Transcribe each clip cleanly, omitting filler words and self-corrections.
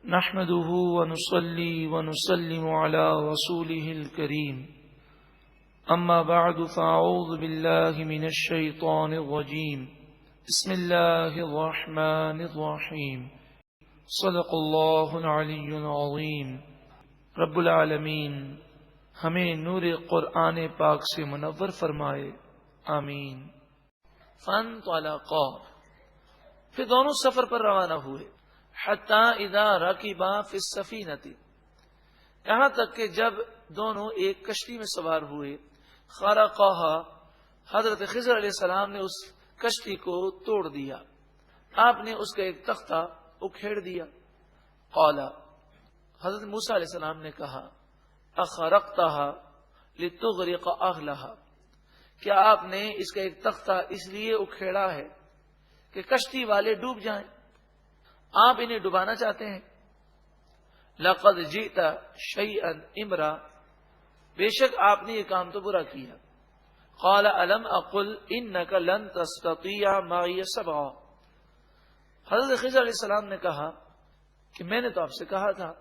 نحمده ونصلي ونسلم على رسوله الكريم اما بعد فاعوذ بالله من الشيطان الرجيم بسم الله الرحمن الرحيم صدق الله العلي العظيم رب العالمین ہمیں نور قرآن پاک سے منور فرمائے، آمین۔ فانطلقا، پھر دونوں سفر پر روانہ ہوئے، حتی اذا رکبا فی السفینۃ، یہاں تک کہ جب دونوں ایک کشتی میں سوار ہوئے، خرقھا، حضرت خضر علیہ السلام نے اس کشتی کو توڑ دیا، آپ نے اس کا ایک تختہ اکھیڑ دیا۔ قال، حضرت موسیٰ علیہ السلام نے کہا، اخرقتها لتغرق اہلہا، کیا آپ نے اس کا ایک تختہ اس لیے اکھیڑا ہے کہ کشتی والے ڈوب جائیں؟ آپ انہیں ڈبانا چاہتے ہیں؟ لقد جئت شیئا امرا، بے شک آپ نے یہ کام تو برا کیا۔ قال الم اقل انک لن تستطیع معی صبرا، حضرت خضر علیہ السلام نے کہا کہ میں نے تو آپ سے کہا تھا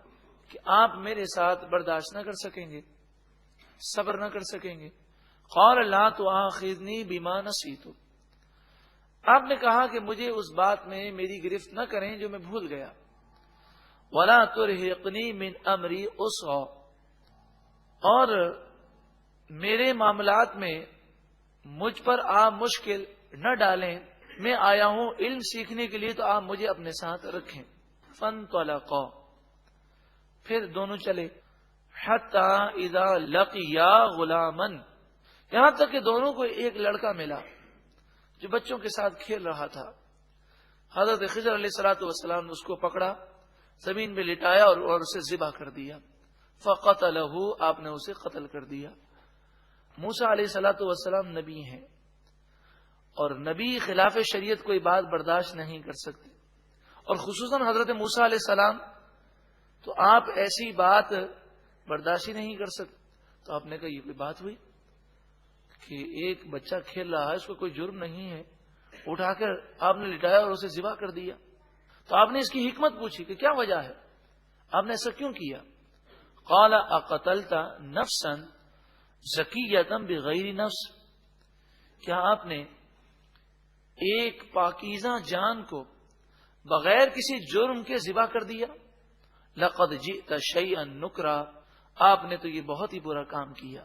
کہ آپ میرے ساتھ برداشت نہ کر سکیں گے، صبر نہ کر سکیں گے۔ قال لا تؤاخذنی بما نسیت، آپ نے کہا کہ مجھے اس بات میں میری گرفت نہ کریں جو میں بھول گیا۔ ولا ترہقنی من امری عسرا، اور میرے معاملات میں مجھ پر آپ مشکل نہ ڈالیں، میں آیا ہوں علم سیکھنے کے لیے، تو آپ مجھے اپنے ساتھ رکھیں۔ فانطلقا، پھر دونوں چلے، حتی اذا لقیا غلاما، یہاں تک کہ دونوں کو ایک لڑکا ملا جو بچوں کے ساتھ کھیل رہا تھا۔ حضرت خضر علیہ الصلوۃ والسلام نے اس کو پکڑا، زمین میں لٹایا اور اسے ذبح کر دیا۔ فقتلہ، آپ نے اسے قتل کر دیا۔ موسیٰ علیہ الصلوۃ والسلام نبی ہیں، اور نبی خلاف شریعت کوئی بات برداشت نہیں کر سکتے، اور خصوصاً حضرت موسیٰ علیہ السلام، تو آپ ایسی بات برداشت ہی نہیں کر سکتے۔ تو آپ نے کہا یہ کوئی بات ہوئی کہ ایک بچہ کھیل رہا ہے، اس کو کوئی جرم نہیں ہے، اٹھا کر آپ نے لٹایا اور اسے ذبح کر دیا؟ تو آپ نے اس کی حکمت پوچھی کہ کیا وجہ ہے، آپ نے ایسا کیوں کیا؟ قال اقتلت نفسا زکیۃ بغیر نفس، کیا آپ نے ایک پاکیزہ جان کو بغیر کسی جرم کے ذبح کر دیا؟ لقد جئت شیئا نکرا، آپ نے تو یہ بہت ہی برا کام کیا۔